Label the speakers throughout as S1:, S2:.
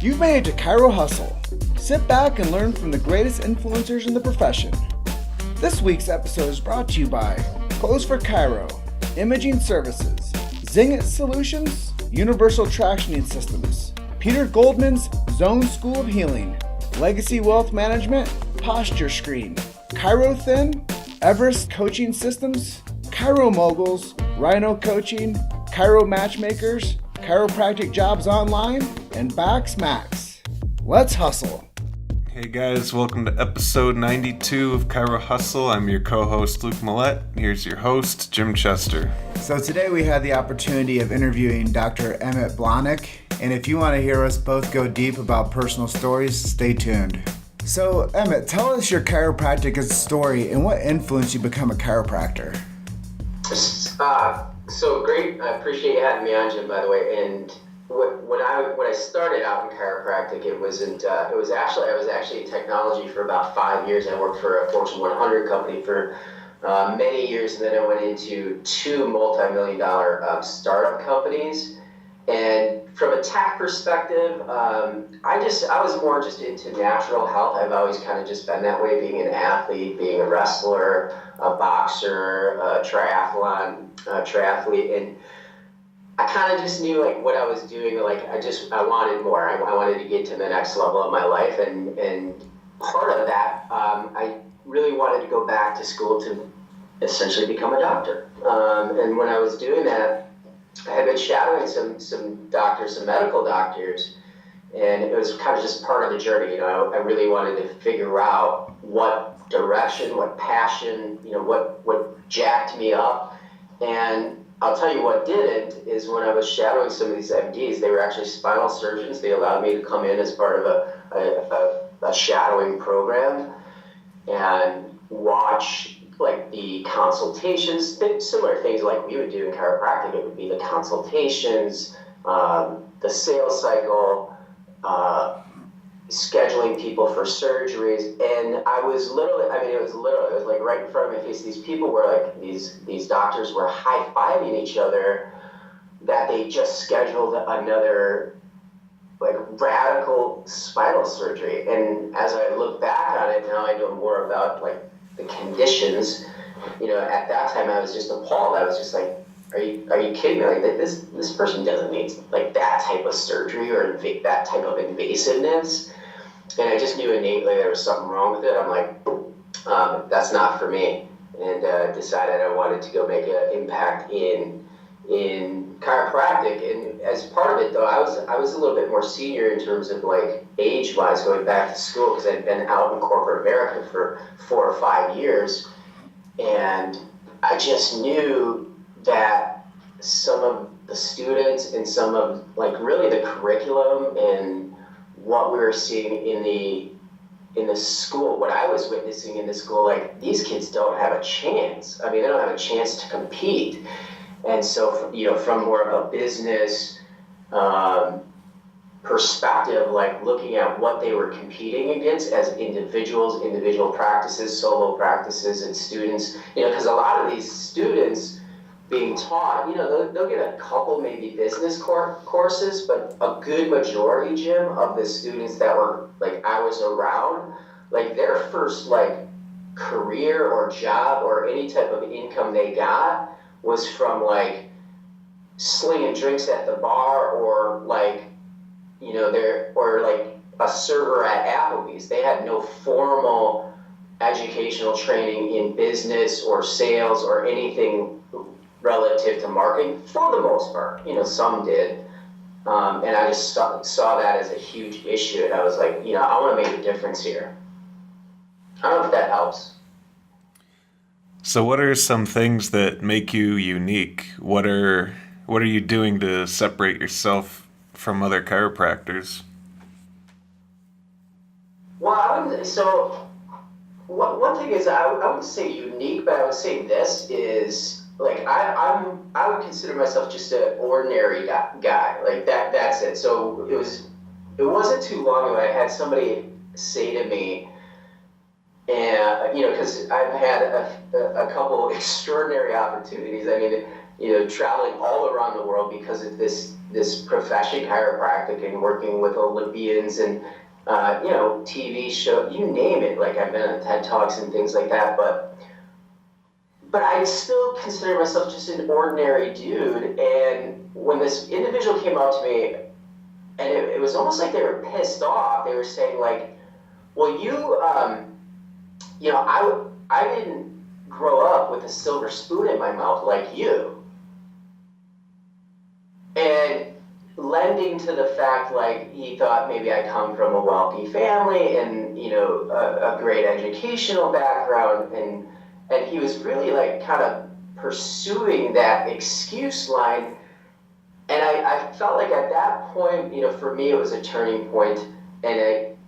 S1: You've made it to Chiro Hustle. Sit back and learn from the greatest influencers in the profession. This week's episode is brought to you by Clothes for Chiro, Imaging Services, Zingit Solutions, Universal Tractioning Systems, Peter Goldman's Zone School of Healing, Legacy Wealth Management, Posture Screen, Chiro Thin, Everest Coaching Systems, Chiro Moguls, Rhino Coaching, Chiro Matchmakers, Chiropractic Jobs Online, and Bax Max. Let's hustle.
S2: Hey guys, welcome to episode 92 of Chiro Hustle. I'm your co-host Luke Millette. Here's your host, Jim Chester.
S1: So today we had the opportunity of interviewing Dr. Emmett Blahnik, and if you want to hear us both go deep about personal stories, stay tuned. So Emmett, tell us your chiropractic story and what influenced you become a chiropractor.
S3: So great. I appreciate you having me on, Jim, by the way. And when I started out in chiropractic, I was actually in technology for about 5 years. I worked for a Fortune 100 company for many years, and then I went into two multi-million-dollar startup companies. And from a tech perspective, I was more just into natural health. I've always kind of just been that way, being an athlete, being a wrestler, a boxer, a triathlete, and I kind of just knew like what I was doing. Like I wanted more. I wanted to get to the next level of my life, and part of that, I really wanted to go back to school to essentially become a doctor. And when I was doing that, I had been shadowing some doctors, some medical doctors, and it was kind of just part of the journey. You know, I really wanted to figure out what direction, what passion, what jacked me up. And I'll tell you what didn't is when I was shadowing some of these MDs, they were actually spinal surgeons. They allowed me to come in as part of a shadowing program and watch like the consultations, similar things like we would do in chiropractic. It would be the consultations, the sales cycle, scheduling people for surgeries. And it was like right in front of my face. These people were like, these doctors were high-fiving each other that they just scheduled another like radical spinal surgery. And as I look back on it now, I know more about like the conditions. At that time I was just appalled. I was just like, are you kidding me? Like this person doesn't need like that type of surgery or that type of invasiveness. And I just knew innately there was something wrong with it. I'm like, that's not for me. And decided I wanted to go make an impact in chiropractic. And as part of it though, I was a little bit more senior in terms of like age-wise, going back to school, because I'd been out in corporate America for 4 or 5 years. And I just knew that some of the students and some of like really the curriculum and what we were seeing in the school, what I was witnessing in the school, like these kids don't have a chance. I mean, they don't have a chance to compete. And so, from more of a business perspective, like looking at what they were competing against as individuals, individual practices, solo practices, and students, because a lot of these students being taught, they'll get a couple maybe business courses, but a good majority, Jim, of the students that were like I was around, like their first like career or job or any type of income they got was from like slinging drinks at the bar or like, or like a server at Applebee's. They had no formal educational training in business or sales or anything relative to marketing for the most part. Some did. And I just saw that as a huge issue. And I was like, I want to make a difference here. I don't know if that helps.
S2: So what are some things that make you unique? What are you doing to separate yourself from other chiropractors?
S3: Well, one thing is I wouldn't say unique, but I would say this is like I would consider myself just an ordinary guy. Like that's it. So it wasn't too long ago I had somebody say to me, and because I've had a couple extraordinary opportunities. I mean, traveling all around the world because of this profession, chiropractic, and working with Olympians and TV show, you name it. Like I've been on TED Talks and things like that, but I still consider myself just an ordinary dude. And when this individual came up to me, and it was almost like they were pissed off. They were saying like, well, I didn't grow up with a silver spoon in my mouth like you. And lending to the fact like he thought maybe I come from a wealthy family and a great educational background, and he was really like kind of pursuing that excuse line. And I felt like at that point, for me it was a turning point, and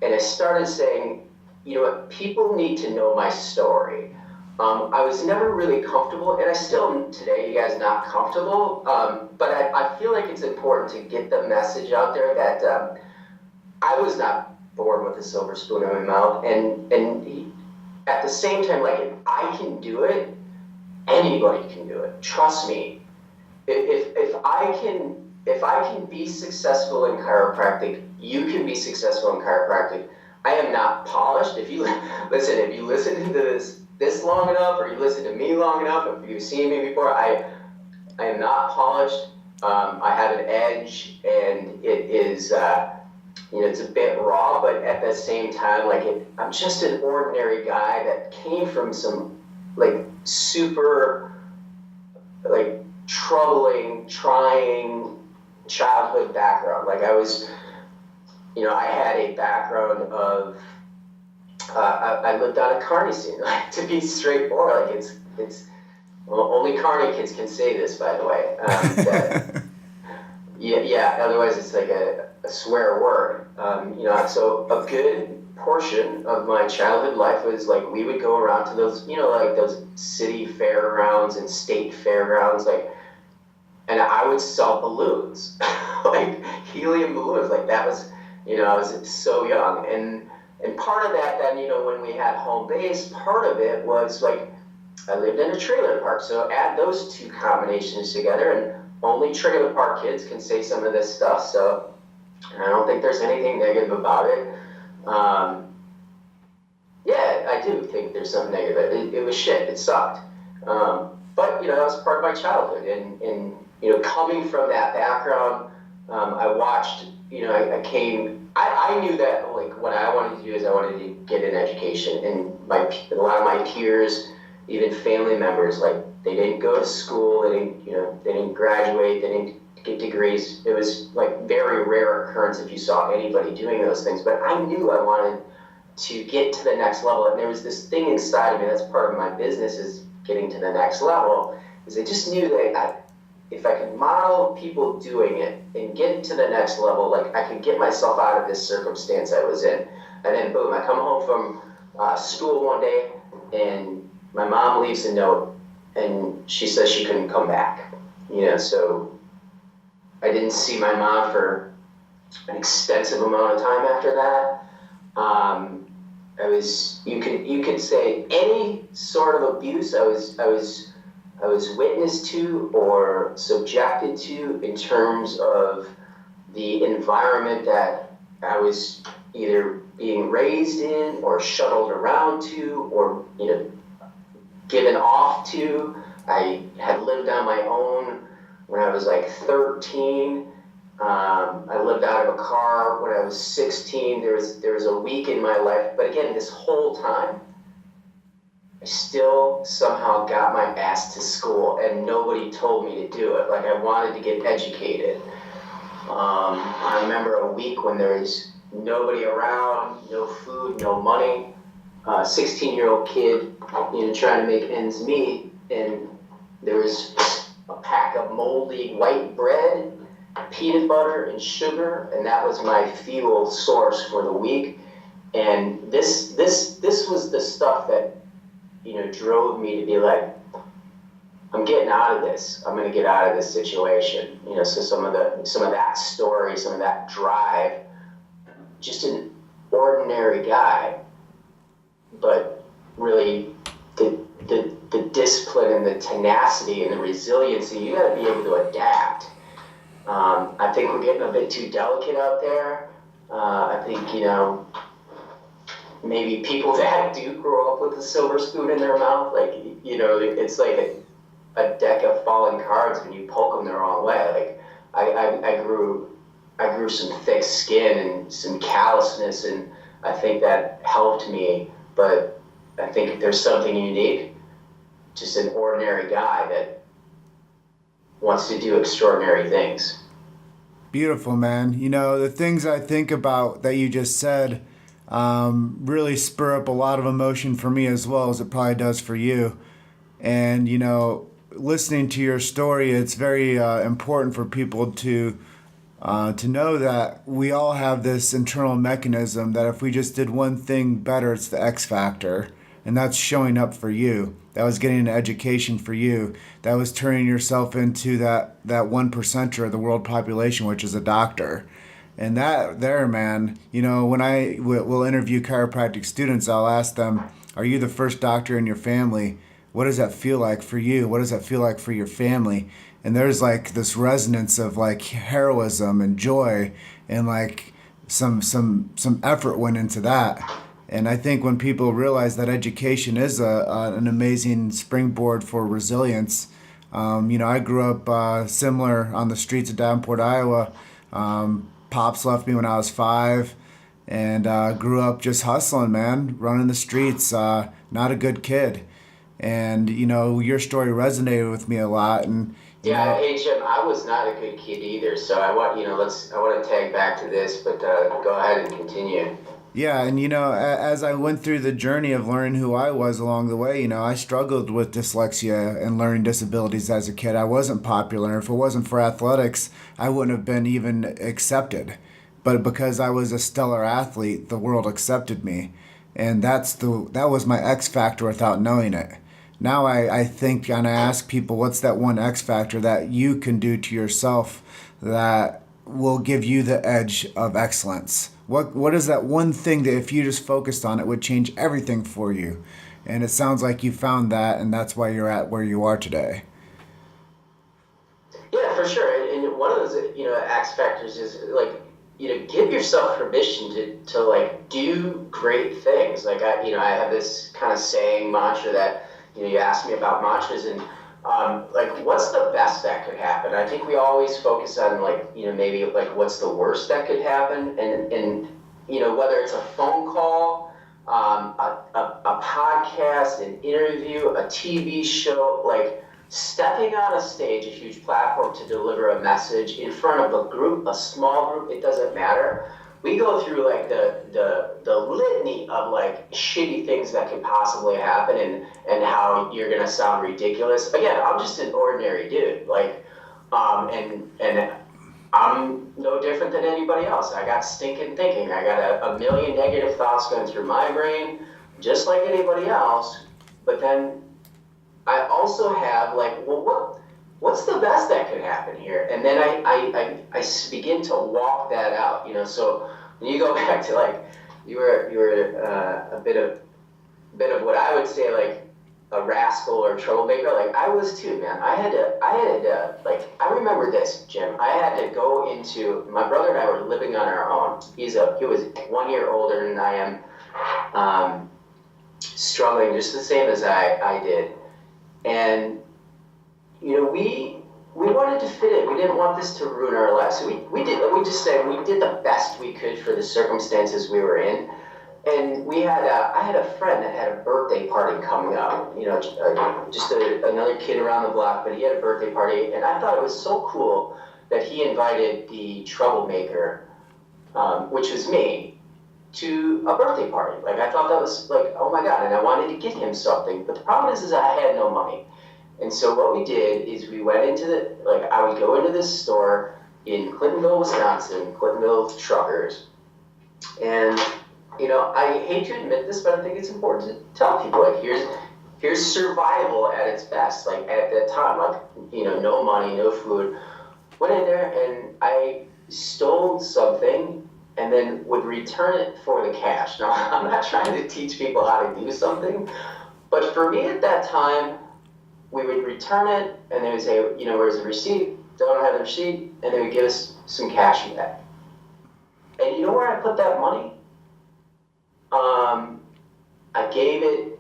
S3: I started saying, what, people need to know my story. I was never really comfortable, and I still today, you guys, not comfortable, but I feel like it's important to get the message out there that I was not born with a silver spoon in my mouth, and at the same time, like, if I can do it, anybody can do it. Trust me. If I can be successful in chiropractic, you can be successful in chiropractic. I am not polished. If you listen to this long enough, or you listen to me long enough, if you've seen me before, I am not polished. I have an edge, and it is, it's a bit raw, but at the same time, I'm just an ordinary guy that came from some, super, troubling, trying childhood background. I was, I had a background of, I lived on a carny scene. To be straightforward, it's only carny kids can say this, by the way. Otherwise it's like a swear word. So a good portion of my childhood life was we would go around to those, those city fairgrounds and state fairgrounds, and I would sell balloons, helium balloons. That was, I was so young. And part of that then, when we had home base, part of it was I lived in a trailer park. So add those two combinations together, and only trailer park kids can say some of this stuff. So I don't think there's anything negative about it. I do think there's something negative. It was shit. It sucked. But, that was part of my childhood. And coming from that background, I watched, I knew that what I wanted to do is I wanted to get an education, and a lot of my peers, even family members, they didn't go to school, they didn't graduate, they didn't get degrees. It was very rare occurrence if you saw anybody doing those things, but I knew I wanted to get to the next level, and there was this thing inside of me that's part of my business is getting to the next level, is I just knew that if I could model people doing it and get to the next level, I could get myself out of this circumstance I was in. And then boom, I come home from school one day, and my mom leaves a note, and she says she couldn't come back. So I didn't see my mom for an extensive amount of time after that. You could say any sort of abuse I was witness to or subjected to in terms of the environment that I was either being raised in or shuttled around to or given off to. I had lived on my own when I was 13. I lived out of a car when I was 16. There was a week in my life, but again, this whole time I still somehow got my ass to school, and nobody told me to do it. I wanted to get educated. I remember a week when there was nobody around, no food, no money. 16-year-old kid, trying to make ends meet, and there was a pack of moldy white bread, peanut butter, and sugar, and that was my fuel source for the week. And this was the stuff that drove me to be I'm getting out of this. I'm going to get out of this situation. So some of that story, some of that drive, just an ordinary guy, but really the the discipline and the tenacity and the resiliency. You got to be able to adapt. I think we're getting a bit too delicate out there. I think, maybe people that do grow up with a silver spoon in their mouth, like, it's like a deck of falling cards when you poke them the wrong way. Like, I grew some thick skin and some callousness, and I think that helped me. But I think there's something unique, just an ordinary guy that wants to do extraordinary things.
S1: Beautiful, man. The things I think about that you just said really spur up a lot of emotion for me as well as it probably does for you. And, listening to your story, it's very important for people to know that we all have this internal mechanism that if we just did one thing better, it's the X factor. And that's showing up for you. That was getting an education for you. That was turning yourself into that 1%er of the world population, which is a doctor. And that there, man, when I will interview chiropractic students, I'll ask them, are you the first doctor in your family? What does that feel like for you? What does that feel like for your family? And there's like this resonance of like heroism and joy, and like some effort went into that. And I think when people realize that education is an amazing springboard for resilience, I grew up similar on the streets of Davenport, Iowa. Pops left me when I was 5, and grew up just hustling, man, running the streets, not a good kid. And, your story resonated with me a lot. And
S3: hey Jim, I was not a good kid either. So I want to tag back to this, but go ahead and continue.
S1: Yeah, and as I went through the journey of learning who I was along the way, I struggled with dyslexia and learning disabilities as a kid. I wasn't popular. If it wasn't for athletics, I wouldn't have been even accepted. But because I was a stellar athlete, the world accepted me. And that was my X factor without knowing it. Now I think and I ask people, what's that one X factor that you can do to yourself that will give you the edge of excellence? What is that one thing that if you just focused on it would change everything for you? And it sounds like you found that, and that's why you're at where you are today.
S3: Yeah, for sure. And one of those, X factors is like, give yourself permission to like do great things. Like I have this kind of saying mantra that, you asked me about mantras, and like, what's the best that could happen? I think we always focus on like, maybe like what's the worst that could happen, and whether it's a phone call, a podcast, an interview, a TV show, like stepping on a stage, a huge platform to deliver a message in front of a group, a small group, it doesn't matter. We go through like the litany of like shitty things that could possibly happen, and how you're gonna sound ridiculous. Again, I'm just an ordinary dude, like, and I'm no different than anybody else. I got stinking thinking. I got a million negative thoughts going through my brain, just like anybody else. But then I also have like, well, what's the best that could happen here? And then I begin to walk that out, So when you go back to like, you were a bit of what I would say like a rascal or a troublemaker. Like I was too, man. I had to like, I remember this, Jim. I had to go into, my brother and I were living on our own. He was 1 year older than I am, struggling just the same as I did. And we wanted to fit in. We didn't want this to ruin our lives. So we did the best we could for the circumstances we were in. And I had a friend that had a birthday party coming up, just another kid around the block, but he had a birthday party. And I thought it was so cool that he invited the troublemaker, which was me, to a birthday party. Like, I thought that was like, oh my God, and I wanted to get him something. But the problem is I had no money. And so what we did is we went into I would go into this store in Clintonville, Wisconsin, Clintonville Truckers. And, I hate to admit this, but I think it's important to tell people, like, here's survival at its best. Like, at that time, like, no money, no food. Went in there and I stole something and then would return it for the cash. Now, I'm not trying to teach people how to do something, But for me at that time, we would return it, and they would say, where's the receipt? Don't have the receipt, and they would give us some cash back. And you know where I put that money? I gave it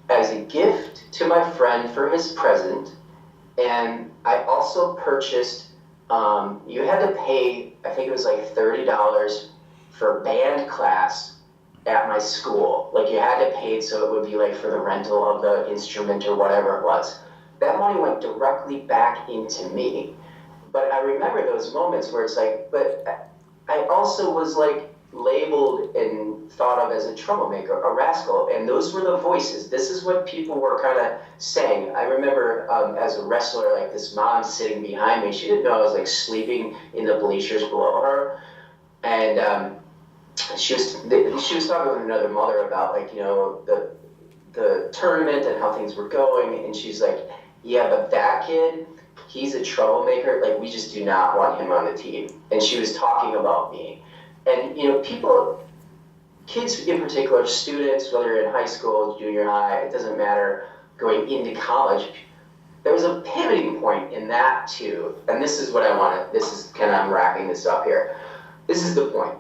S3: as a gift to my friend for his present, and I also purchased, you had to pay, I think it was like $30 for band class at my school. Like you had to pay it, so it would be like for the rental of the instrument or whatever it was. That money went directly back into me. But I remember those moments where it's like, but I also was like labeled and thought of as a troublemaker, a rascal, and those were the voices. This is what people were kind of saying. I remember as a wrestler, like this mom sitting behind me, she didn't know I was like sleeping in the bleachers below her, and she was talking with another mother about like, the tournament and how things were going, and she's like, yeah, but that kid, he's a troublemaker, like we just do not want him on the team. And she was talking about me. And kids in particular, students, whether you're in high school, junior high, it doesn't matter, going into college, there was a pivoting point in that too. And this is what I'm wrapping this up here. This is the point.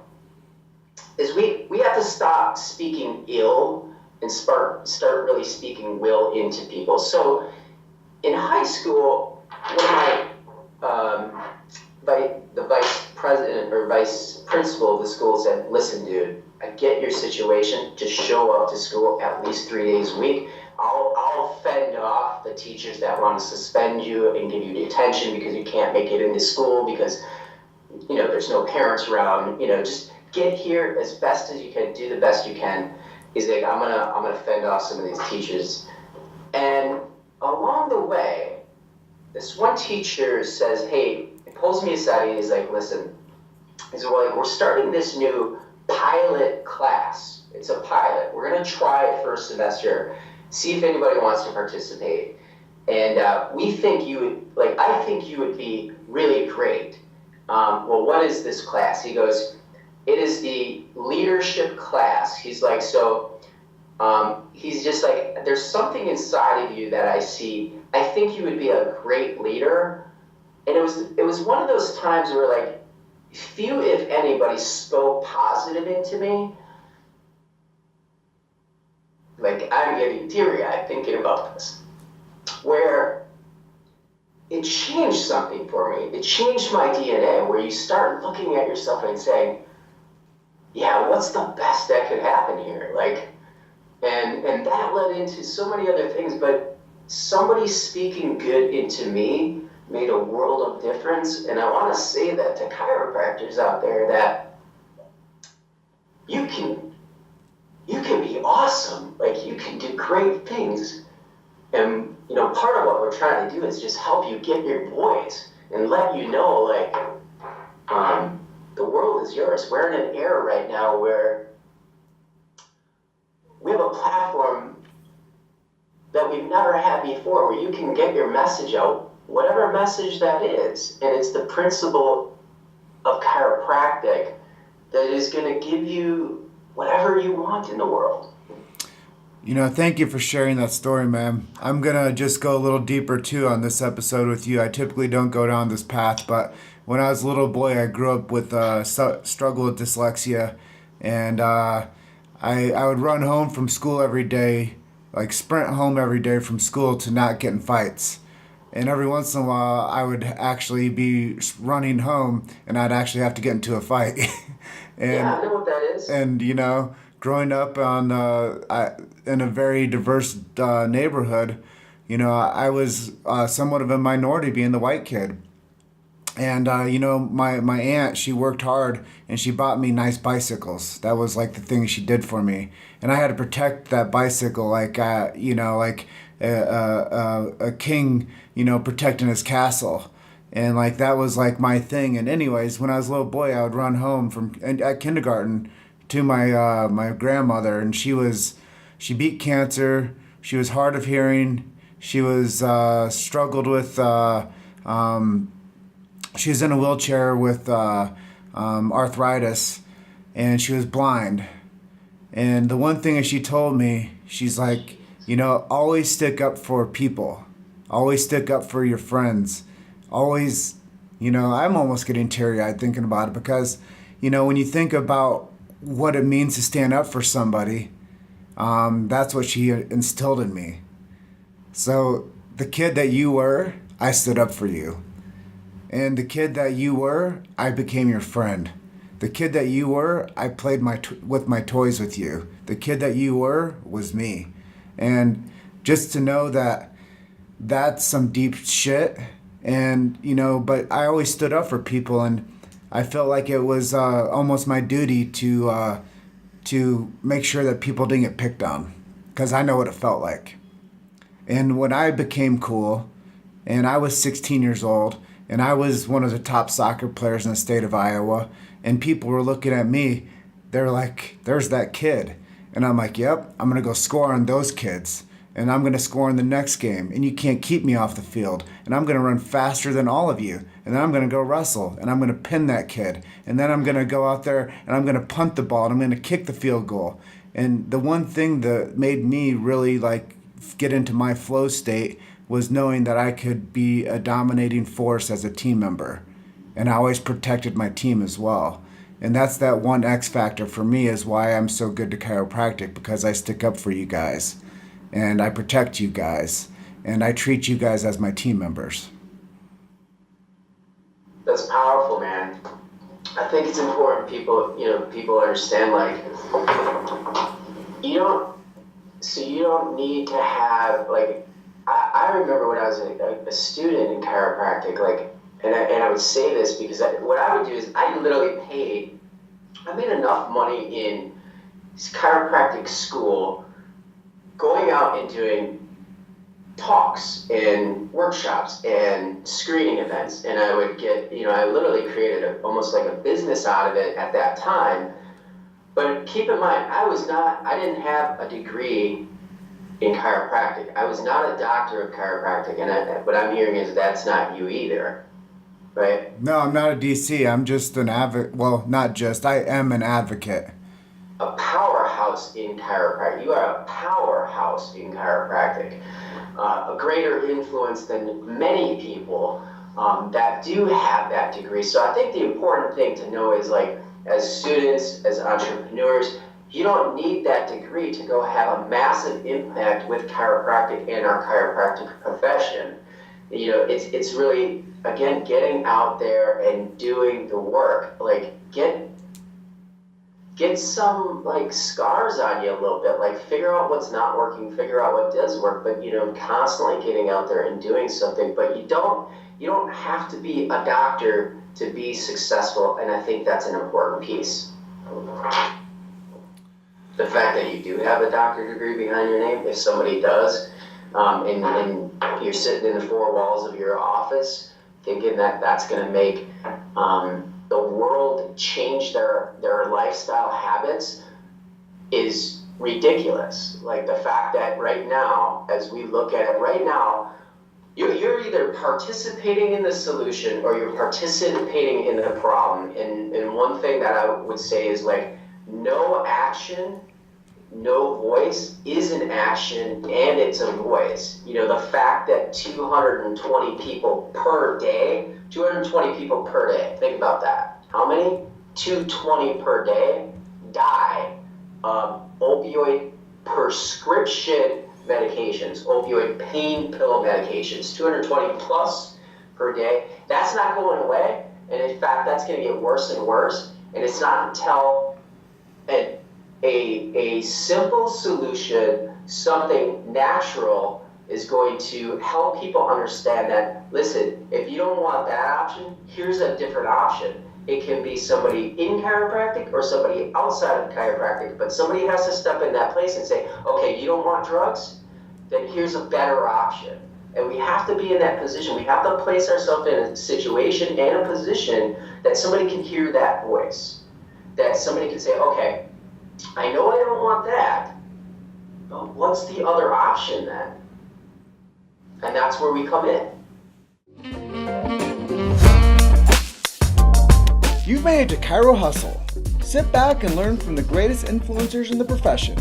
S3: Is we have to stop speaking ill and start really speaking will into people. So in high school, the vice president or vice principal of the school said, listen, dude, I get your situation. Just show up to school at least 3 days a week. I'll fend off the teachers that want to suspend you and give you detention because you can't make it into school because, there's no parents around. Just get here as best as you can, do the best you can. He's like, I'm gonna fend off some of these teachers. And along the way, this one teacher says, hey, he pulls me aside and he's like, listen, we're starting this new pilot class. It's a pilot. We're gonna try it for a semester, see if anybody wants to participate. And I think you would be really great. Well, what is this class? He goes, it is the leadership class. He's like, he's just like, there's something inside of you that I see. I think you would be a great leader. And it was one of those times where like few, if anybody, spoke positive into me. Like I'm getting teary-eyed thinking about this. Where it changed something for me. It changed my DNA, where you start looking at yourself and saying, yeah, what's the best that could happen here? Like, and that led into so many other things, but somebody speaking good into me made a world of difference. And I want to say that to chiropractors out there, that you can be awesome. Like you can do great things. And, part of what we're trying to do is just help you get your voice and let you know, like, the world is yours. We're in an era right now where we have a platform that we've never had before, where you can get your message out, whatever message that is. And it's the principle of chiropractic that is going to give you whatever you want in the world.
S1: Thank you for sharing that story, man. I'm going to just go a little deeper, too, on this episode with you. I typically don't go down this path, but when I was a little boy, I grew up with struggle with dyslexia, and I would run home from school every day, like sprint home every day from school to not get in fights. And every once in a while, I would actually be running home, and I'd actually have to get into a fight.
S3: Yeah, I know what that is.
S1: And, growing up in a very diverse neighborhood, I was somewhat of a minority being the white kid. And, my aunt, she worked hard and she bought me nice bicycles. That was like the thing she did for me. And I had to protect that bicycle like a king, protecting his castle. And like that was like my thing. And anyways, when I was a little boy, I would run home at kindergarten to my grandmother, and she beat cancer. She was hard of hearing. She was struggled with. She was in a wheelchair with arthritis, and she was blind. And the one thing that she told me, she's like, always stick up for people. Always stick up for your friends. Always, I'm almost getting teary-eyed thinking about it because, when you think about what it means to stand up for somebody, that's what she instilled in me. So the kid that you were, I stood up for you. And the kid that you were, I became your friend. The kid that you were, I played with my toys with you. The kid that you were was me. And just to know that that's some deep shit. And, but I always stood up for people, and I felt like it was almost my duty to make sure that people didn't get picked on, because I know what it felt like. And when I became cool, and I was 16 years old, and I was one of the top soccer players in the state of Iowa, and people were looking at me, they're like, there's that kid. And I'm like, yep, I'm going to go score on those kids. And I'm going to score in the next game. And you can't keep me off the field. And I'm going to run faster than all of you. And then I'm going to go wrestle. And I'm going to pin that kid. And then I'm going to go out there and I'm going to punt the ball. And I'm going to kick the field goal. And the one thing that made me really get into my flow state was knowing that I could be a dominating force as a team member. And I always protected my team as well. And that's that one X factor for me is why I'm so good to chiropractic, because I stick up for you guys. And I protect you guys. And I treat you guys as my team members.
S3: That's powerful, man. I think it's important people understand, you don't need to have, I remember when I was a student in chiropractic, and I would say this because what I would do is I made enough money in chiropractic school going out and doing talks and workshops and screening events, and I would get, I literally created almost like a business out of it at that time. But keep in mind, I didn't have a degree in chiropractic. I was not a doctor of chiropractic, and what I'm hearing is that's not you either. Right?
S1: No, I'm not a DC. I'm just an advocate. Well, not just. I am an advocate.
S3: A powerhouse in chiropractic. You are a powerhouse in chiropractic. A greater influence than many people that do have that degree. So I think the important thing to know is, as students, as entrepreneurs, you don't need that degree to go have a massive impact with chiropractic and our chiropractic profession. It's really, again, getting out there and doing the work. Get some scars on you a little bit. Figure out what's not working, figure out what does work, but constantly getting out there and doing something. But you don't have to be a doctor to be successful, and I think that's an important piece. The fact that you do have a doctorate degree behind your name, if somebody does, and you're sitting in the four walls of your office thinking that that's going to make the world change their lifestyle habits is ridiculous. The fact that right now, as we look at it right now, you're either participating in the solution or you're participating in the problem. And one thing that I would say is no action, no voice is an action, and it's a voice. The fact that 220 people per day, think about that. How many? 220 per day die of opioid prescription medications, opioid pain pill medications, 220 plus per day. That's not going away, and in fact, that's going to get worse and worse. And it's not until a simple solution, something natural, is going to help people understand that, listen, if you don't want that option, here's a different option. It can be somebody in chiropractic or somebody outside of chiropractic, but somebody has to step in that place and say, okay, you don't want drugs? Then here's a better option. And we have to be in that position. We have to place ourselves in a situation and a position that somebody can hear that voice. That somebody can say, okay, I know I don't want that, but what's the other option then? And that's where we come in.
S1: You've made it to Chiro Hustle. Sit back and learn from the greatest influencers in the profession.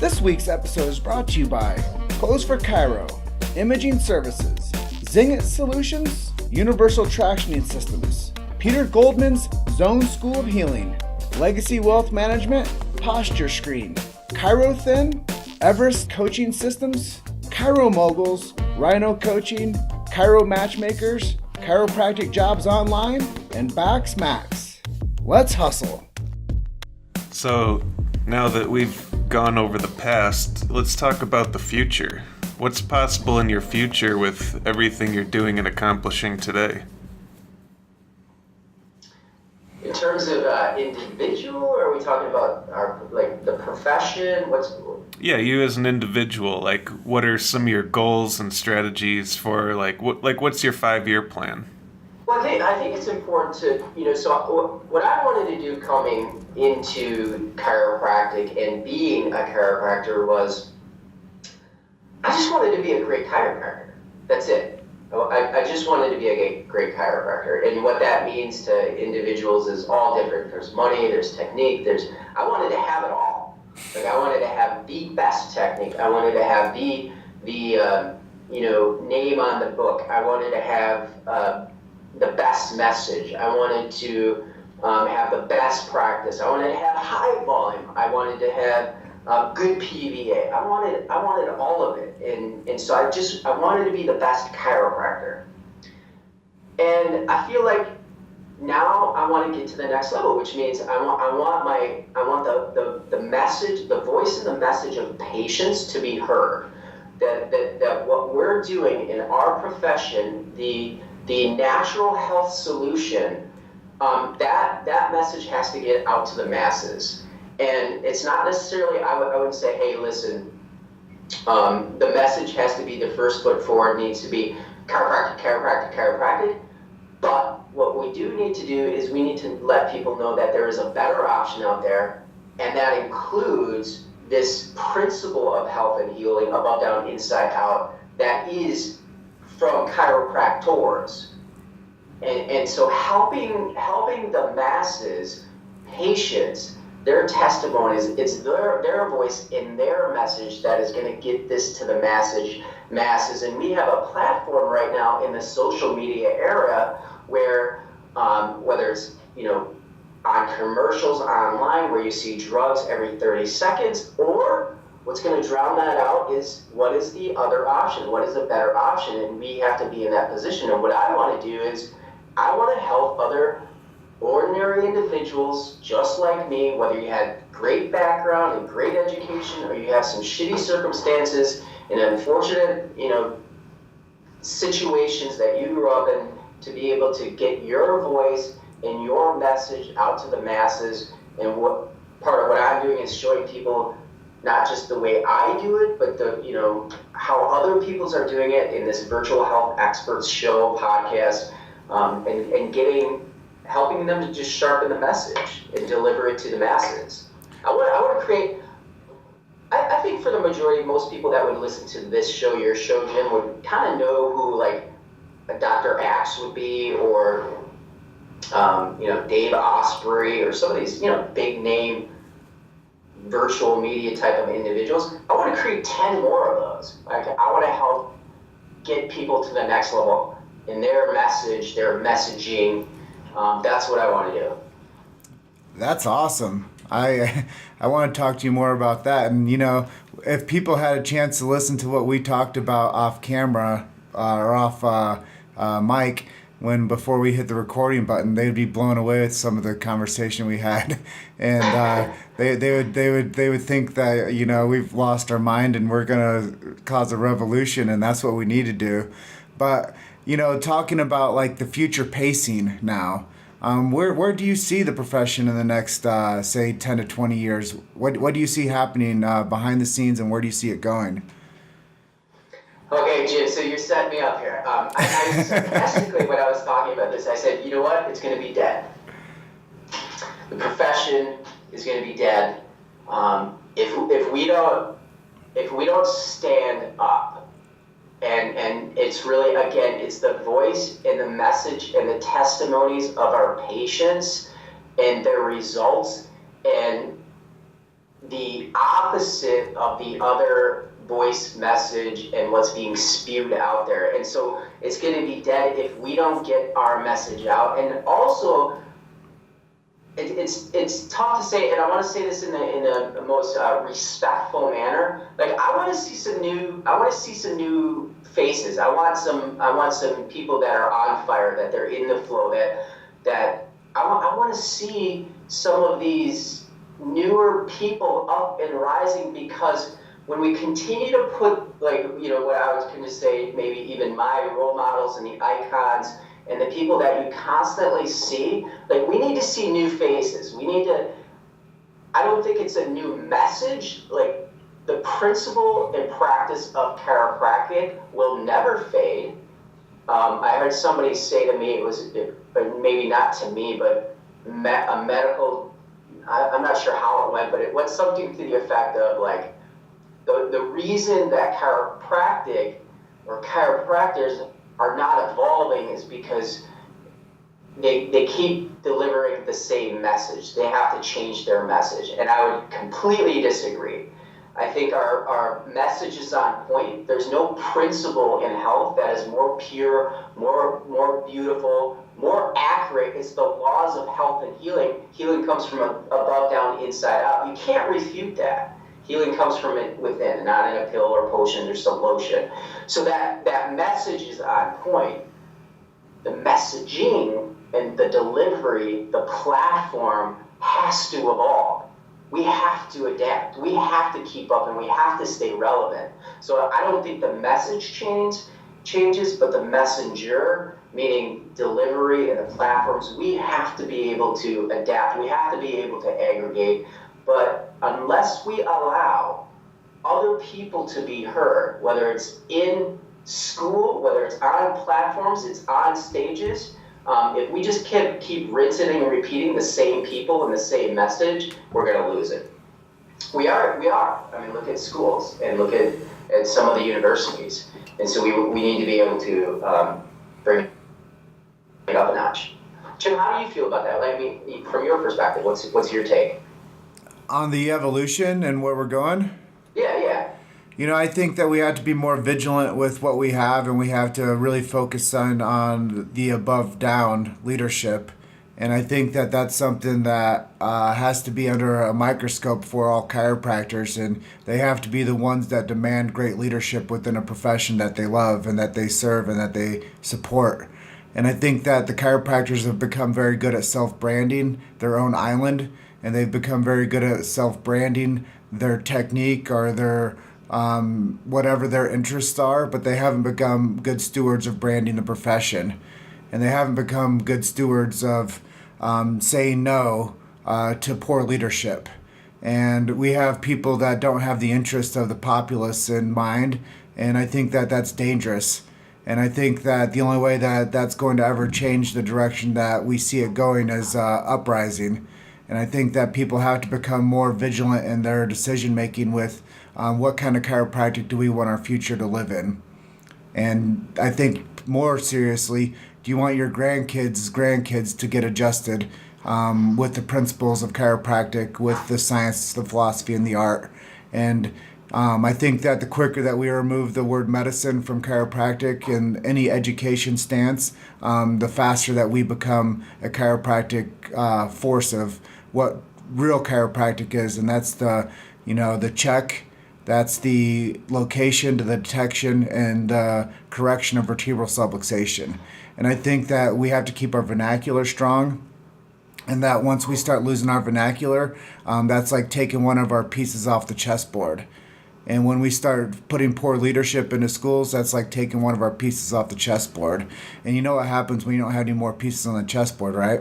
S1: This week's episode is brought to you by Clothes for Chiro, Imaging Services, Zing Solutions, Universal Tractioning Systems, Peter Goldman's Zone School of Healing, Legacy Wealth Management, Posture Screen, Chiro Thin, Everest Coaching Systems, Chiro Moguls, Rhino Coaching, Chiro Matchmakers, Chiropractic Jobs Online, and Bax Max. Let's hustle.
S2: So, now that we've gone over the past, let's talk about the future. What's possible in your future with everything you're doing and accomplishing today?
S3: In terms of individual, or are we talking about the profession?
S2: Yeah, you as an individual. Like, what are some of your goals and strategies for what's your 5-year plan?
S3: Well, I think it's important to, so what I wanted to do coming into chiropractic and being a chiropractor was, I just wanted to be a great chiropractor. That's it. I just wanted to be a great chiropractor. And what that means to individuals is all different. There's money, there's technique, I wanted to have it all. Like, I wanted to have the best technique. I wanted to have the name on the book. I wanted to have the best message. I wanted to have the best practice. I wanted to have high volume. I wanted to have good PVA. I wanted all of it, and so I wanted to be the best chiropractor. And I feel like now I want to get to the next level, which means I want the message, the voice and the message of patients to be heard. That what we're doing in our profession, the natural health solution, that message has to get out to the masses. And it's not necessarily, I would say, hey, listen, the message has to be the first foot forward, needs to be chiropractic. But what we do need to do is we need to let people know that there is a better option out there, and that includes this principle of health and healing, above, down, inside, out, that is from chiropractors. And so helping the masses, patients, their testimonies, it's their voice in their message that is going to get this to the masses. And we have a platform right now in the social media era where, whether it's, on commercials online where you see drugs every 30 seconds, or what's going to drown that out is what is the other option? What is the better option? And we have to be in that position. And what I want to do is I want to help other ordinary individuals just like me, whether you had great background and great education, or you have some shitty circumstances and unfortunate, situations that you grew up in, to be able to get your voice and your message out to the masses. And what part of what I'm doing is showing people not just the way I do it, but how other peoples are doing it in this virtual health experts show podcast, and helping them to just sharpen the message and deliver it to the masses. I want to create. I think for the majority, most people that would listen to this show, your show, Jim, would kind of know who like a Dr. Axe would be, or Dave Osprey, or some of these big name virtual media type of individuals. I want to create 10 more of those. Like, I want to help get people to the next level in their message, their messaging. That's what I want to do.
S1: That's awesome. I want to talk to you more about that. And, if people had a chance to listen to what we talked about off camera or off mic, before we hit the recording button, they'd be blown away with some of the conversation we had, and they would think that we've lost our mind and we're gonna cause a revolution, and that's what we need to do. But talking about like the future pacing now, where do you see the profession in the next say 10 to 20 years? What do you see happening behind the scenes, and where do you see it going?
S3: Okay, Jim, so you're setting me up here. Basically, when I was talking about this, I said, you know what? It's going to be dead. The profession is going to be dead. If we don't stand up, and it's really, again, it's the voice and the message and the testimonies of our patients and their results, and the opposite of the other voice message and what's being spewed out there. And so it's going to be dead if we don't get our message out. And also, it's tough to say, and I want to say this in the most respectful manner. Like, I want to see some new faces. I want some people that are on fire, that they're in the flow, that I want to see some of these newer people up and rising, because when we continue to put, like, you know, what I was going to say, maybe even my role models and the icons and the people that you constantly see, like, we need to see new faces. We need to, I don't think it's a new message. Like, the principle and practice of chiropractic will never fade. I heard somebody say to me, maybe not to me, but a medical, I'm not sure how it went, but it went something to the effect of, like, the reason that chiropractic or chiropractors are not evolving is because they keep delivering the same message. They have to change their message. And I would completely disagree. I think our message is on point. There's no principle in health that is more pure, more beautiful, more accurate. It's the laws of health and healing. Healing comes from above, down, inside out. You can't refute that. Healing comes from within, not in a pill or potion or some lotion. So that message is on point. The messaging and the delivery, the platform has to evolve. We have to adapt. We have to keep up, and we have to stay relevant. So I don't think the message changes, but the messenger, meaning delivery and the platforms, we have to be able to adapt. We have to be able to aggregate. But unless we allow other people to be heard, whether it's in school, whether it's on platforms, it's on stages, if we just keep rinsing and repeating the same people and the same message, we're going to lose it. We are. I mean, look at schools and look at some of the universities. And so we need to be able to bring it up a notch. Jim, how do you feel about that? Like, I mean, from your perspective, what's your take?
S1: On the evolution and where we're going?
S3: Yeah.
S1: You know, I think that we have to be more vigilant with what we have, and we have to really focus on the above-down leadership. And I think that that's something that has to be under a microscope for all chiropractors, and they have to be the ones that demand great leadership within a profession that they love and that they serve and that they support. And I think that the chiropractors have become very good at self-branding their own island, and they've become very good at self-branding their technique or their whatever their interests are, but they haven't become good stewards of branding the profession. And they haven't become good stewards of saying no to poor leadership. And we have people that don't have the interest of the populace in mind, and I think that that's dangerous. And I think that the only way that that's going to ever change the direction that we see it going is uprising. And I think that people have to become more vigilant in their decision making with what kind of chiropractic do we want our future to live in. And I think more seriously, do you want your grandkids to get adjusted with the principles of chiropractic, with the science, the philosophy, and the art? And I think that the quicker that we remove the word medicine from chiropractic and any education stance, the faster that we become a chiropractic force of what real chiropractic is. And that's the check, that's the location to the detection and the correction of vertebral subluxation. And I think that we have to keep our vernacular strong, and that once we start losing our vernacular, that's like taking one of our pieces off the chessboard. And when we start putting poor leadership into schools, that's like taking one of our pieces off the chessboard. And you know what happens when you don't have any more pieces on the chessboard, right?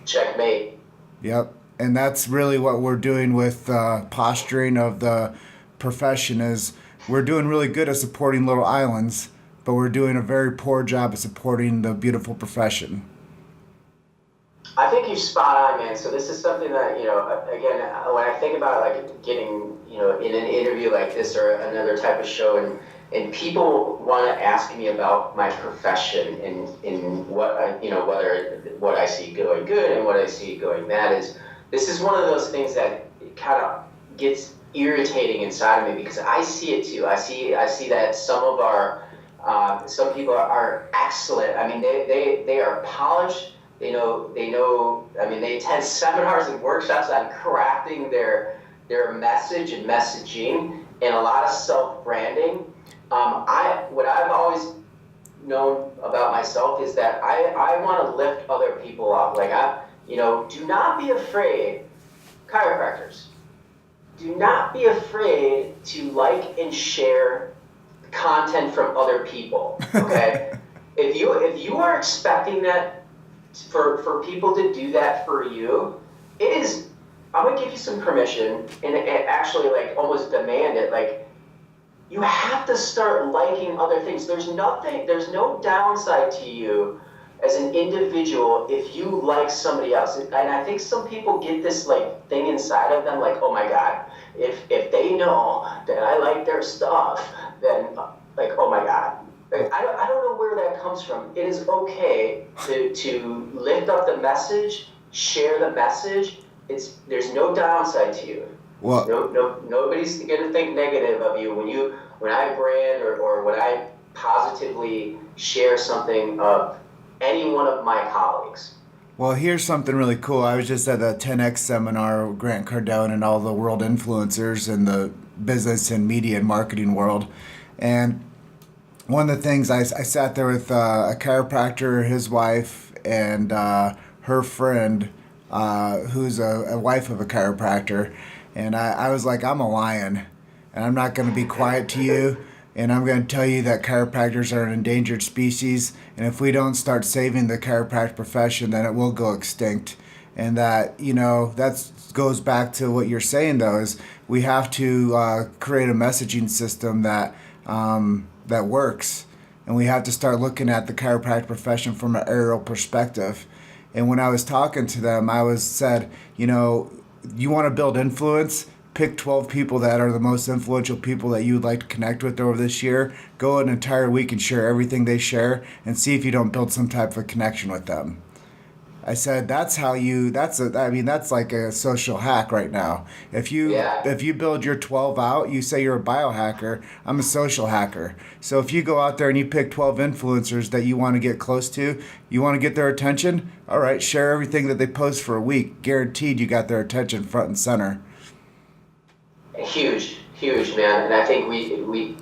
S3: Checkmate.
S1: Yep. And that's really what we're doing with posturing of the profession. Is we're doing really good at supporting little islands, but we're doing a very poor job at supporting the beautiful profession.
S3: I think you're spot on, man. So this is something that, again, when I think about like getting, in an interview like this or another type of show, and people want to ask me about my profession and what whether what I see going good and what I see going bad, this is one of those things that kind of gets irritating inside of me, because I see it too. I see that some people are excellent. I mean, they are polished. They know. I mean, they attend seminars and workshops on crafting their message and messaging, and a lot of self-branding. What I've always known about myself is that I want to lift other people up. Like, do not be afraid, chiropractors. Do not be afraid to like and share content from other people. Okay, if you are expecting that for people to do that for you, I'm gonna give you some permission and actually like almost demand it. Like, you have to start liking other things. There's no downside to you as an individual if you like somebody else. And I think some people get this like thing inside of them, like, oh my God, if they know that I like their stuff, then like, oh my God. Like, I don't know where that comes from. It is okay to lift up the message, share the message. There's no downside to you.
S1: Well,
S3: nobody's gonna think negative of you when I brand or when I positively share something of any one of my colleagues.
S1: Well, here's something really cool. I was just at a 10X seminar with Grant Cardone and all the world influencers in the business and media and marketing world. And one of the things, I sat there with a chiropractor, his wife, and her friend, who's a wife of a chiropractor. And I was like, I'm a lion, and I'm not going to be quiet to you. And I'm going to tell you that chiropractors are an endangered species. And if we don't start saving the chiropractic profession, then it will go extinct. And that, that goes back to what you're saying, though, is we have to create a messaging system that works. And we have to start looking at the chiropractic profession from an aerial perspective. And when I was talking to them, I said, you want to build influence? Pick 12 people that are the most influential people that you would like to connect with over this year. Go an entire week and share everything they share and see if you don't build some type of connection with them. I said, that's like a social hack right now. If you build your 12 out, you say you're a biohacker, I'm a social hacker. So if you go out there and you pick 12 influencers that you want to get close to, you want to get their attention, all right, share everything that they post for a week. Guaranteed you got their attention front and center.
S3: Huge, man. And I think we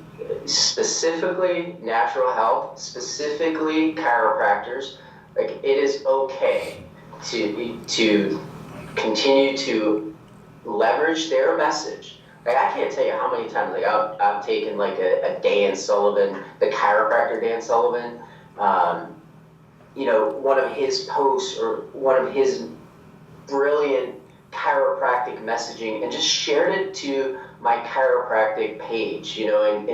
S3: specifically natural health, specifically chiropractors, like, it is okay to continue to leverage their message. Like, I can't tell you how many times, like, I've taken like a Dan Sullivan, the chiropractor Dan Sullivan, one of his posts or one of his brilliant chiropractic messaging, and just shared it to my chiropractic page, and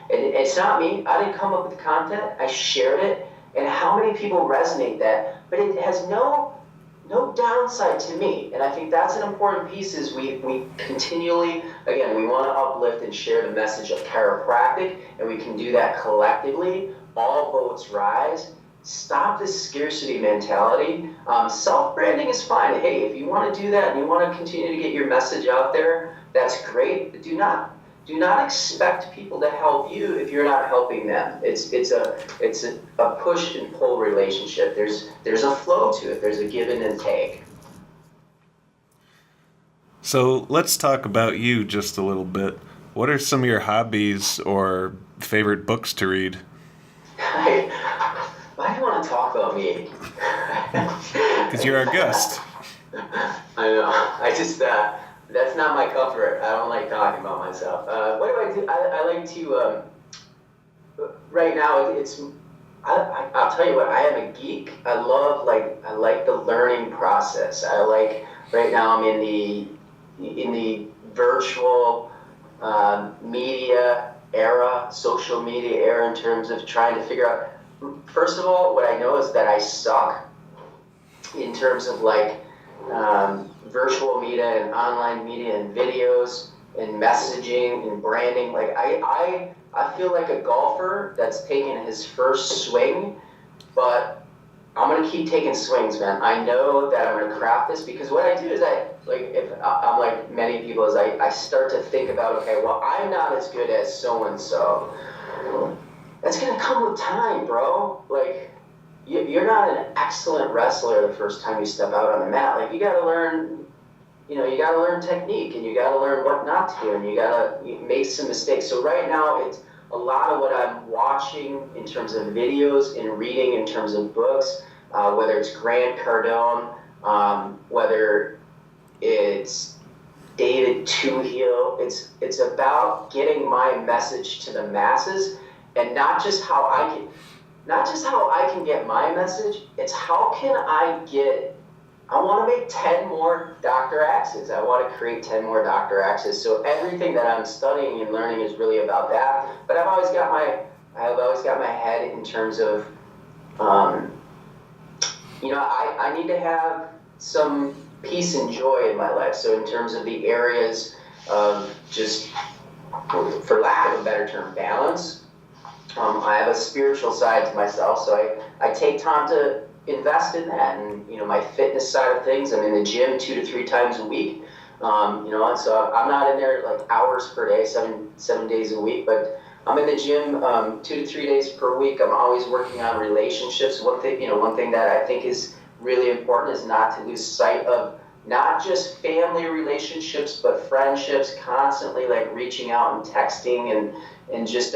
S3: it's not me. I didn't come up with the content. I shared it, and how many people resonate that? But it has no downside to me, and I think that's an important piece. Is we continually, again, we want to uplift and share the message of chiropractic, and we can do that collectively. All boats rise. Stop this scarcity mentality. Self-branding is fine. Hey, if you want to do that and you want to continue to get your message out there, that's great. But do not expect people to help you if you're not helping them. It's a push and pull relationship. There's a flow to it. There's a give and take.
S2: So let's talk about you just a little bit. What are some of your hobbies or favorite books to read?
S3: Why do you want to talk about me?
S2: Because you're our guest.
S3: I know. I just, that's not my comfort. I don't like talking about myself. What do I do? I like to, right now, I'll tell you what, I am a geek. I like the learning process. Right now I'm in the virtual media era, social media era, in terms of trying to figure out. First of all, what I know is that I suck in terms of virtual media and online media and videos and messaging and branding. Like, I feel like a golfer that's taken his first swing, but I'm going to keep taking swings, man. I know that I'm going to craft this, because what I do is I'm like many people, is I start to think about, okay, well, I'm not as good as so-and-so. That's going to come with time, bro. Like, you're not an excellent wrestler the first time you step out on the mat. Like, you got to learn, you got to learn technique, and you got to learn what not to do, and you got to make some mistakes. So right now, it's a lot of what I'm watching in terms of videos and reading in terms of books, whether it's Grant Cardone, whether it's David Tuhiel. It's about getting my message to the masses, and not just how I can get my message. It's how can I want to make 10 more Dr. Axes. I want to create 10 more Dr. Axes. So everything that I'm studying and learning is really about that. But I've always got my head in terms of, I need to have some peace and joy in my life. So in terms of the areas of just, for lack of a better term, balance, I have a spiritual side to myself. So I take time to invest in that, and my fitness side of things. I'm in the gym 2 to 3 times a week, and so I'm not in there like hours per day, seven days a week, but I'm in the gym 2 to 3 days per week. I'm always working on relationships. One thing that I think is really important is not to lose sight of not just family relationships, but friendships. Constantly like reaching out and texting and just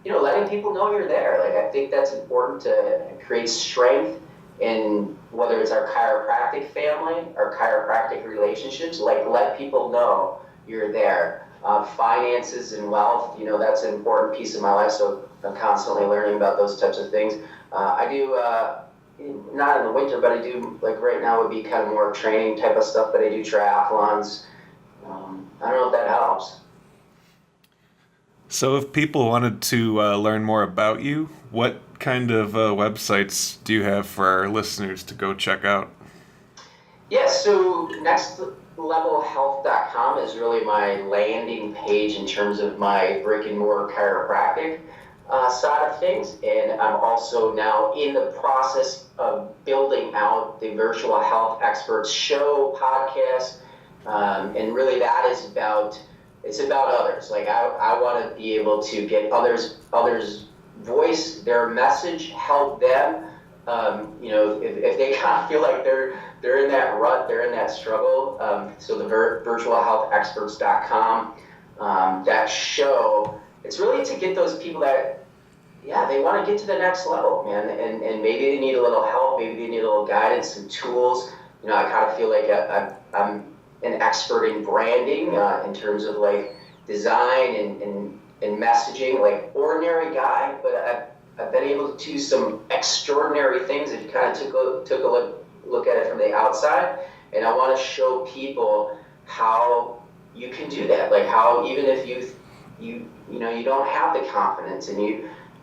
S3: letting people know you're there. Like, I think that's important to create strength in whether it's our chiropractic family or chiropractic relationships. Like, let people know you're there. Finances and wealth, that's an important piece of my life. So I'm constantly learning about those types of things. I do, not in the winter, but I do, like right now would be kind of more training type of stuff, but I do triathlons. I don't know if that helps.
S2: So if people wanted to learn more about you, what kind of websites do you have for our listeners to go check out?
S3: Yes, so nextlevelhealth.com is really my landing page in terms of my brick and mortar chiropractic side of things. And I'm also now in the process of building out the Virtual Health Experts Show podcast. And really that is about others. Like, I want to be able to get others voice their message, help them. If they kind of feel like they're in that rut, they're in that struggle. So the virtualhealthexperts.com, that show, it's really to get those people that, they want to get to the next level, man. And maybe they need a little help, maybe they need a little guidance, some tools. I kind of feel like I'm an expert in branding, in terms of like design and messaging, like ordinary guy, but I've been able to do some extraordinary things if you kind of took a look at it from the outside. And I want to show people how you can do that. Like, how even if you don't have the confidence and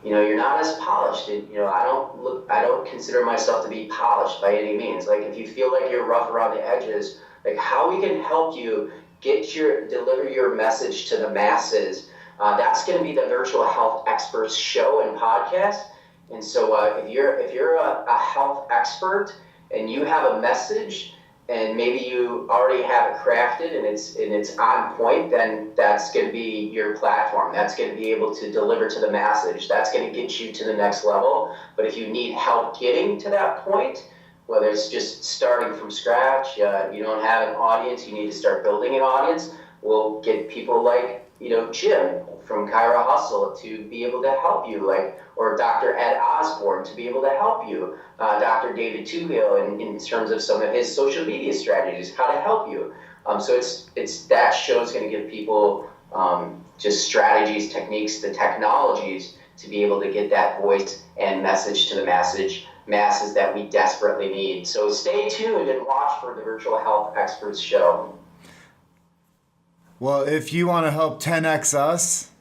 S3: you're not as polished. I don't consider myself to be polished by any means. Like, if you feel like you're rough around the edges, like how we can help you deliver your message to the masses. That's going to be the Virtual Health Experts Show and podcast. And so if you're a health expert and you have a message and maybe you already have it crafted and it's on point, then that's going to be your platform. That's going to be able to deliver to the message. That's going to get you to the next level. But if you need help getting to that point, whether it's just starting from scratch, you don't have an audience, you need to start building an audience, we'll get people like, Jim from Chiro Hustle to be able to help you, or Dr. Ed Osborne to be able to help you, Dr. David Tuhiel in terms of some of his social media strategies, how to help you. So it's that show is going to give people just strategies, techniques, the technologies to be able to get that voice and message to the masses that we desperately need. So stay tuned and watch for the Virtual Health Experts Show.
S1: Well, if you want to help 10x us,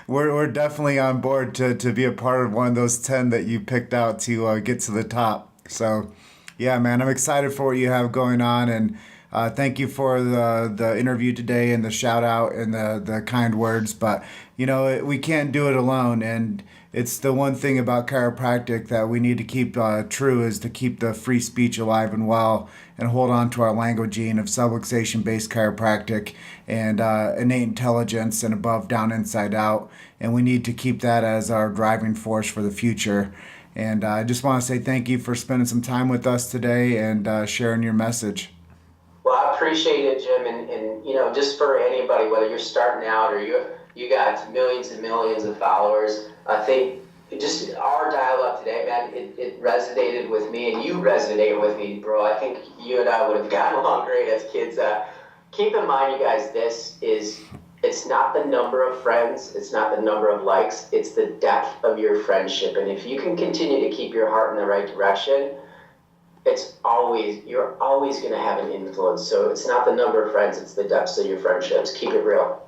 S1: we're definitely on board to be a part of one of those 10 that you picked out to get to the top. So, yeah, man, I'm excited for what you have going on, and Thank you for the interview today and the shout out and the kind words. But, we can't do it alone. And it's the one thing about chiropractic that we need to keep true is to keep the free speech alive and well and hold on to our language gene of subluxation-based chiropractic and innate intelligence and above, down, inside out. And we need to keep that as our driving force for the future. And I just want to say thank you for spending some time with us today and sharing your message.
S3: Well, I appreciate it, Jim. And just for anybody, whether you're starting out or you got millions and millions of followers, I think just our dialogue today, man, it resonated with me, and you resonated with me, bro. I think you and I would have gotten along great as kids. Keep in mind, you guys, it's not the number of friends, it's not the number of likes, it's the depth of your friendship. And if you can continue to keep your heart in the right direction, you're always going to have an influence. So it's not the number of friends, it's the depths of your friendships. Keep it real.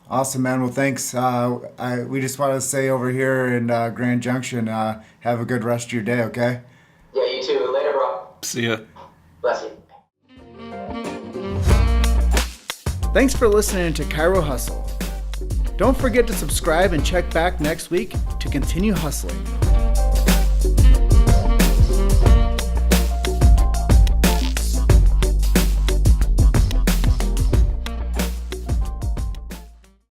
S1: Awesome, man. Well, thanks. We just want to say over here in Grand Junction, have a good rest of your day, okay?
S3: Yeah, you too. Later, bro.
S2: See ya.
S3: Bless you.
S1: Thanks for listening to Chiro Hustle. Don't forget to subscribe and check back next week to continue hustling.